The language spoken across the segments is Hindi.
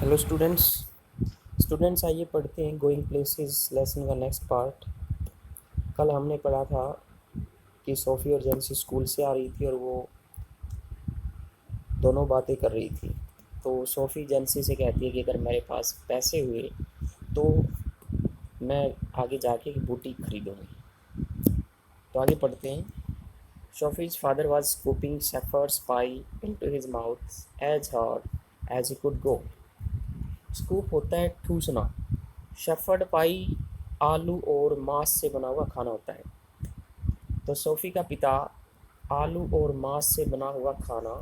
हेलो स्टूडेंट्स आइए पढ़ते हैं गोइंग प्लेसेस लेसन का नेक्स्ट पार्ट। कल हमने पढ़ा था कि सोफ़ी और जेंसी स्कूल से आ रही थी और वो दोनों बातें कर रही थी। तो सोफ़ी जेंसी से कहती है कि अगर मेरे पास पैसे हुए तो मैं आगे जाके एक बुटीक खरीदूँगी। तो आगे पढ़ते हैं। Sophie's father was scooping shepherd's pie into his mouth as hard as he could go. Scoop होता है ठूसना। शेफर्ड पाई आलू और मांस से बना हुआ खाना होता है। तो सोफ़ी का पिता आलू और मांस से बना हुआ खाना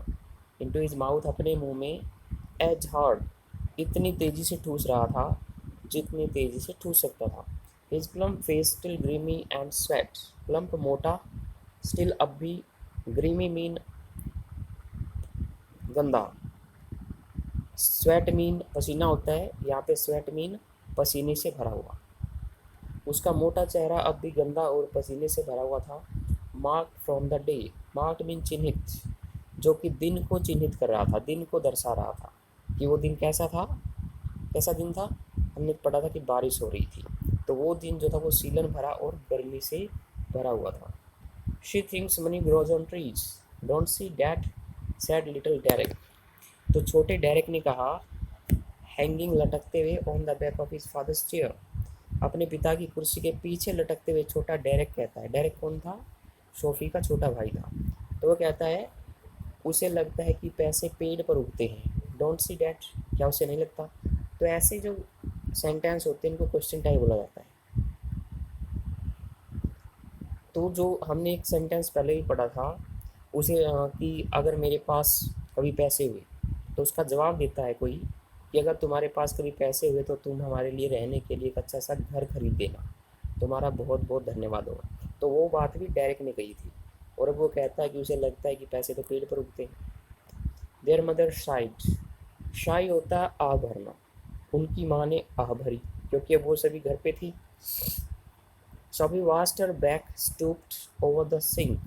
इनटू हिज माउथ अपने मुंह में एज हार्ड इतनी तेज़ी से ठूस रहा था जितनी तेज़ी से ठूस सकता था। His plump face still grimy and sweat. Plump मोटा, स्टिल अब भी, ग्रीमी मीन गंदा, स्वेट मीन पसीना होता है, यहाँ पे स्वेट मीन पसीने से भरा हुआ। उसका मोटा चेहरा अब भी गंदा और पसीने से भरा हुआ था। Marked from the day, marked mean चिन्हित, जो कि दिन को चिन्हित कर रहा था, दिन को दर्शा रहा था कि वो दिन कैसा था। कैसा दिन था? हमने पढ़ा था कि बारिश हो रही थी, तो वो दिन जो था वो सीलन भरा और गर्मी से भरा हुआ था। She thinks money grows on trees, don't see that, sad little Derek. तो छोटे डेरेक ने कहा, हैंगिंग लटकते हुए on the back of his father's chair. अपने पिता की कुर्सी के पीछे लटकते हुए छोटा डेरेक कहता है। डेरेक कौन था? सोफ़ी का छोटा भाई था। तो वो कहता है उसे लगता है कि पैसे पेड़ पर उगते हैं। डोंट सी डैट, क्या उसे नहीं लगता? तो ऐसे जो सेंटेंस होते हैं इनको क्वेश्चन टाइप बोला जाता है। तो जो हमने एक सेंटेंस पहले ही पढ़ा था उसे कि अगर मेरे पास कभी पैसे हुए, तो उसका जवाब देता है कोई कि अगर तुम्हारे पास कभी पैसे हुए तो तुम हमारे लिए रहने के लिए एक अच्छा सा घर खरीद देना, तुम्हारा बहुत बहुत धन्यवाद होगा। तो वो बात भी डायरेक्ट ने कही थी। और अब वो कहता है कि उसे लगता है कि पैसे तो पेड़ पर उगते हैं। देयर मदर शाइड, शाई होता है आह भरना। उनकी माँ ने आह भरी क्योंकि अब वो सभी घर पे थी। Sophie watched her back stooped over the sink.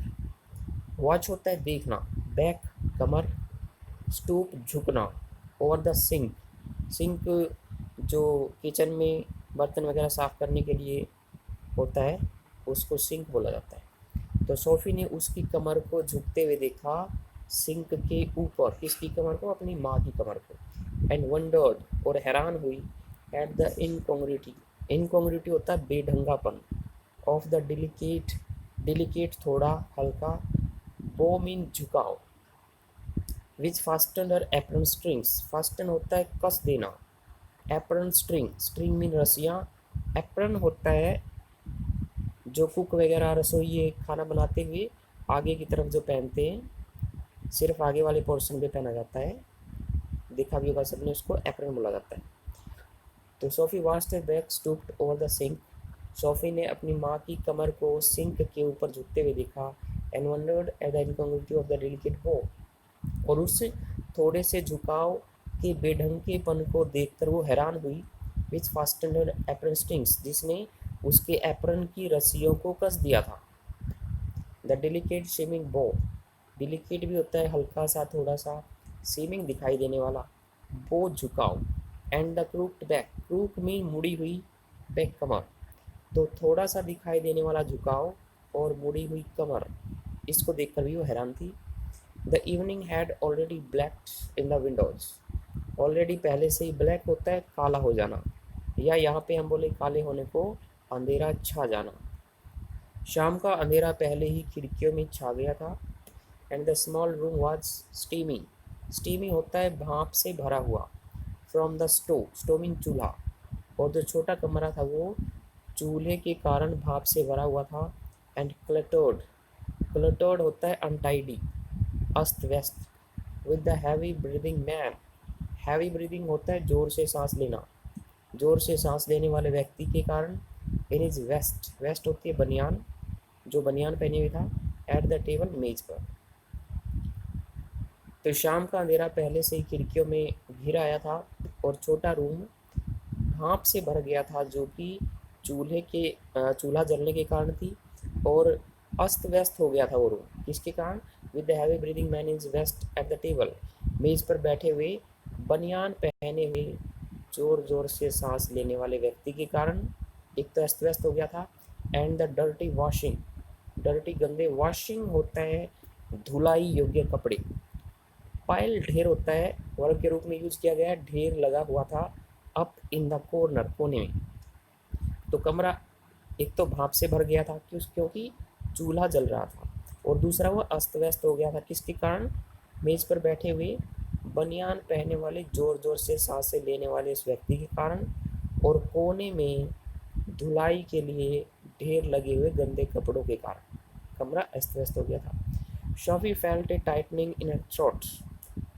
Watch होता है देखना, बैक कमर, स्टूप झुकना, ओवर द सिंक, सिंक जो किचन में बर्तन वगैरह साफ़ करने के लिए होता है उसको सिंक बोला जाता है। तो सोफ़ी ने उसकी कमर को झुकते हुए देखा सिंक के ऊपर। किसकी कमर को? अपनी माँ की कमर को। एंड वंडर्ड, और हैरान हुई, एट द इनकॉन्ग्रुइटी, इनकॉन्ग्रुइटी होता है बेढंगापन, ऑफ द डिलिकेट, डिलिकेट थोड़ा हल्का, बो मीन झुकाव, विच फास्टन हर एप्रन स्ट्रिंग्स, फास्टन होता है कस देना, एप्रन स्ट्रिंग, स्ट्रिंग मीन रस्सियाँ, एप्रन होता है जो कुक वगैरह रसोई खाना बनाते हुए आगे की तरफ जो पहनते हैं, सिर्फ आगे वाले पोर्शन पे पहना जाता है, देखा भी होगा सबने, उसको एप्रन बोला जाता है। तो Sophie watched back stooped over the sink, Sophie ने अपनी माँ की कमर को सिंक के ऊपर झुकते हुए देखा। And wondered at the incongruity of the delicate bow, और उस थोड़े से झुकाव के बेढंगेपन को देखकर वो हैरान हुई। विच फास्टन हर एप्रन स्ट्रिंग्स, जिसने उसके एप्रन की रस्सियों को कस दिया था। द डेलिकेट शेमिंग बो, डेलिकेट भी होता है हल्का सा, थोड़ा सा, सीमिंग दिखाई देने वाला, बो झुकाव। And the crooked back, crook mean मुड़ी हुई, बैक कमर, तो थोड़ा सा दिखाई देने वाला झुकाव और मुड़ी हुई कमर, इसको देखकर भी वो हैरान थी। The evening had already blacked in the Windows, already पहले से ही, ब्लैक होता है काला हो जाना, या यहाँ पे हम बोले काले होने को अंधेरा छा जाना। शाम का अंधेरा पहले ही खिड़कियों में छा गया था। And the small room was steamy, steamy होता है भाप से भरा हुआ, from the stove, stove mean चूल्हा, और जो छोटा कमरा था वो चूल्हे के कारण भाप से भरा हुआ था। एंड क्लटर्ड, क्लटर्ड होता है अनटाइडी, अस्त व्यस्त, with the heavy breathing man, heavy breathing होता है जोर से सांस लेना, जोर से सांस लेने वाले व्यक्ति के कारण। इन इज वेस्ट, वेस्ट होती है बनियान, जो बनियान पहने हुए था। एट द टेबल, मेज पर। तो शाम का अंधेरा पहले से ही खिड़कियों में घिर आया था और छोटा रूम भाप से भर गया था, जो कि चूल्हा जलने के कारण थी, और अस्त व्यस्त हो गया था वो रूम, किसके कारण? With the heavy breathing man is west at the table, मेज पर बैठे हुए बनियान पहने हुए जोर जोर से सांस लेने वाले व्यक्ति के कारण एक तो अस्त व्यस्त हो गया था। And the dirty washing, dirty गंदे, वॉशिंग होता है धुलाई योग्य कपड़े, पाइल ढेर होता है, वर्ब के रूप में यूज किया गया है, ढेर लगा हुआ था अप इन द कॉर्नर, कोने में। तो कमरा एक तो भाप से भर गया था क्योंकि चूल्हा जल रहा था, और दूसरा वो अस्त व्यस्त हो गया था किसके कारण, मेज पर बैठे हुए बनियान पहने वाले जोर जोर से सांसें लेने वाले इस व्यक्ति के कारण, और कोने में धुलाई के लिए ढेर लगे हुए गंदे कपड़ों के कारण कमरा अस्त व्यस्त हो गया था। Sophie felt a tightening in a throat,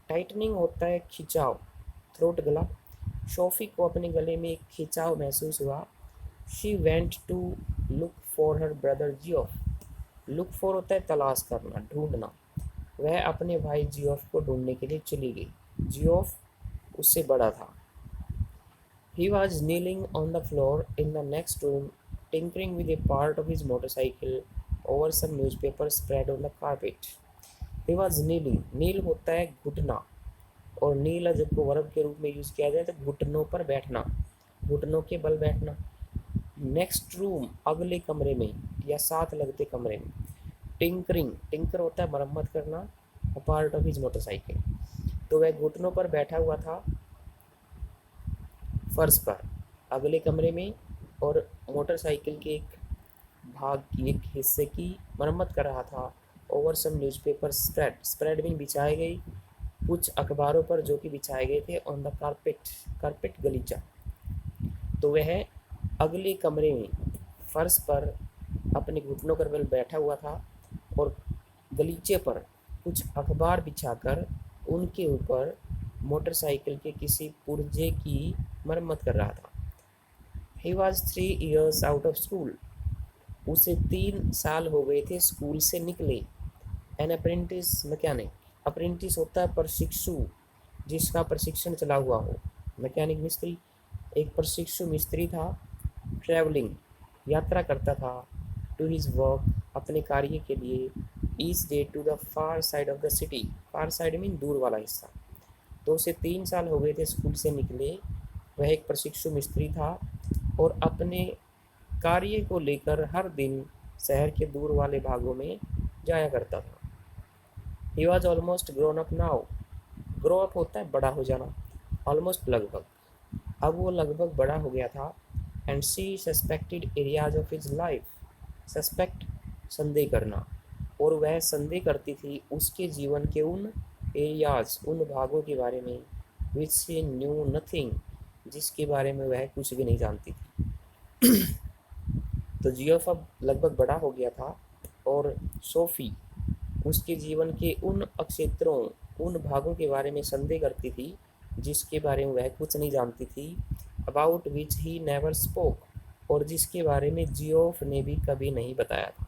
tightening होता है खिंचाव, थ्रोट गला। शॉफी को अपने गले में एक खिंचाव महसूस हुआ। She went to look for her brother Geoff, look for होता है तलाश करना, ढूंढना। वह अपने भाई जियोफ को ढूंढने के लिए चली गई। जियोफ उससे बड़ा था। He was kneeling on the floor in the next room, tinkering with a part of his motorcycle over some newspaper spread on the carpet. He was kneeling. नील होता है घुटना, और नील जब को वर्ब के रूप में यूज किया जाए तो घुटनों पर बैठना, घुटनों के बल बैठना। नेक्स्ट रूम, अगले कमरे में या साथ लगते कमरे में। टिंकरिंग, टिंकर होता है मरम्मत करना, पार्ट ऑफ हिज मोटरसाइकिल। तो वह घुटनों पर बैठा हुआ था फर्श पर अगले कमरे में, और मोटरसाइकिल के एक भाग की, एक हिस्से की मरम्मत कर रहा था। Over some newspaper spread, spread में बिछाए गई कुछ अखबारों पर जो कि बिछाए गए थे ऑन द कारपेट, कारपेट गलीचा। तो वह अगले कमरे में फर्श पर अपने घुटनों पर बल बैठा हुआ था, और गलीचे पर कुछ अखबार बिछाकर उनके ऊपर मोटरसाइकिल के किसी पुर्जे की मरम्मत कर रहा था। He was 3 years out of school, उसे 3 साल हो गए थे स्कूल से निकले। एन अप्रेंटिस मैकेनिक, अप्रेंटिस होता है प्रशिक्षु, जिसका प्रशिक्षण चला हुआ हो। मैकेनिक मिस्त्री, एक प्रशिक्षु मिस्त्री था। ट्रैवलिंग, यात्रा करता था। टू हिज वर्क, अपने कार्य के लिए। Each day to the far side of the city, far side mean दूर वाला हिस्सा। तो उसे 3 साल हो गए थे स्कूल से निकले। वह एक प्रशिक्षु मिस्त्री था और अपने कार्य को लेकर हर दिन शहर के दूर वाले भागों में जाया करता था। He was almost grown up now, grow up होता है बड़ा हो जाना, ऑलमोस्ट लगभग, अब वो लगभग बड़ा हो गया था। And she suspected areas of his life, suspect संदेह करना, और वह संदेह करती थी उसके जीवन के उन एरियाज, उन भागों के बारे में, विच शी न्यू नथिंग, जिसके बारे में वह कुछ भी नहीं जानती थी। तो जियोफ अब लगभग बड़ा हो गया था, और सोफी उसके जीवन के उन क्षेत्रों, उन भागों के बारे में संदेह करती थी जिसके बारे में वह कुछ नहीं जानती थी। About which he never spoke, और जिसके बारे में जियोफ ने भी कभी नहीं बताया था।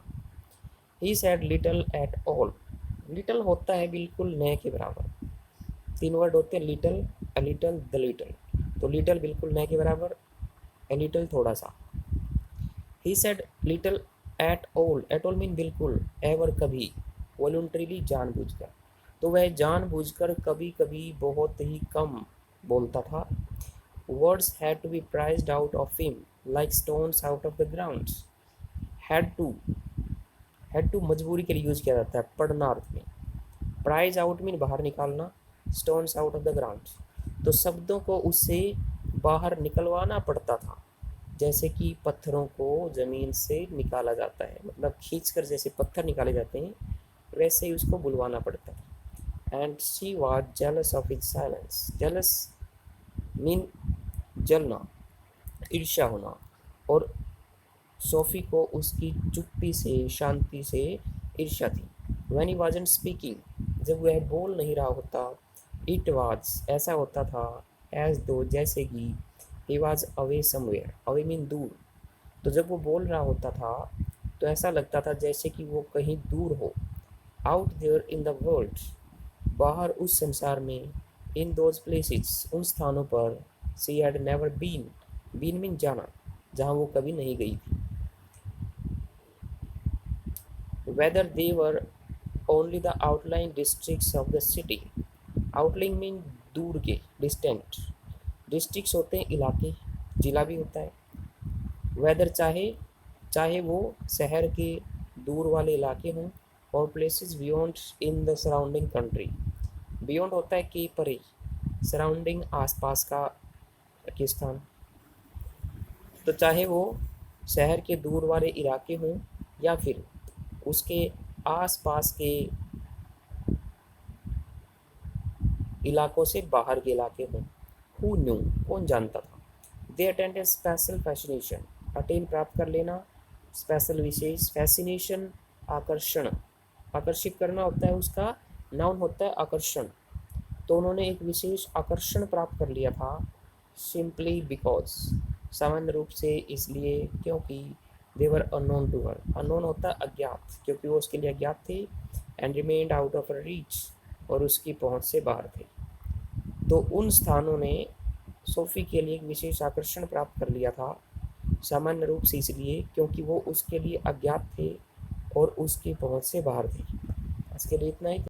He said little at all, little होता है बिल्कुल न के बराबर। 3 वर्ड होते हैं, little, a little, the little. तो लिटल बिल्कुल न के बराबर, ए लिटल थोड़ा सा। He said little at all mean बिल्कुल, एवर कभी, वॉलंटरीली जानबूझकर। तो वह जानबूझकर कभी कभी बहुत ही कम बोलता था। Words had to be prized out of him like stones out of the ground. Had to, had to मजबूरी के लिए यूज किया जाता है पढ़ना अर्थ में। प्राइज आउट मीन बाहर निकालना, stones out of the ground. तो शब्दों को उससे बाहर निकलवाना पड़ता था, जैसे कि पत्थरों को ज़मीन से निकाला जाता है, मतलब खींचकर जैसे पत्थर निकाले जाते हैं वैसे ही उसको बुलवाना पड़ता है। And she was jealous of his silence, jealous mean जलना, ईर्ष्या होना, और सोफी को उसकी चुप्पी से, शांति से ईर्ष्या थी। व्हेन ही वाजंट स्पीकिंग, जब वह बोल नहीं रहा होता, इट वाज, ऐसा होता था, एज दो, जैसे कि, he was away somewhere, away mean दूर। तो जब वो बोल रहा होता था तो ऐसा लगता था जैसे कि वो कहीं दूर हो। Out there in the world, बाहर उस संसार में। इन दोज प्लेसेस, उन स्थानों पर। She had never been, been mean जाना, जहाँ वो कभी नहीं गई थी। Whether they were only the outlying districts of the city, outlying mean दूर के, डिस्टेंट। डिस्ट्रिक्ट्स होते हैं इलाके, जिला भी होता है। वेदर चाहे चाहे वो शहर के दूर वाले इलाके हों, और places beyond in the surrounding country. Beyond होता है कि परे, सराउंडिंग आसपास का के स्थान। तो चाहे वो शहर के दूर वाले इलाके हों या फिर उसके आसपास के इलाकों से बाहर के इलाके हों। हु न्यू, कौन जानता था। They attend A special fascination, attain प्राप्त कर लेना, स्पेशल विशेष, फैसिनेशन आकर्षण, आकर्षित करना होता है उसका नाउन होता है आकर्षण। तो उन्होंने एक विशेष आकर्षण प्राप्त कर लिया था, सिंपली बिकॉज, सामान्य रूप से इसलिए क्योंकि, देवर अननोन टू हर, अननोन होता है अज्ञात, क्योंकि वो उसके लिए अज्ञात थे, and remained out of reach, और उसकी पहुंच से बाहर थे। तो उन स्थानों ने सोफी के लिए एक विशेष आकर्षण प्राप्त कर लिया था, सामान्य रूप से इसलिए क्योंकि वो उसके लिए अज्ञात थे और उसकी पहुंच से बाहर थे। इसके लिए इतना ही।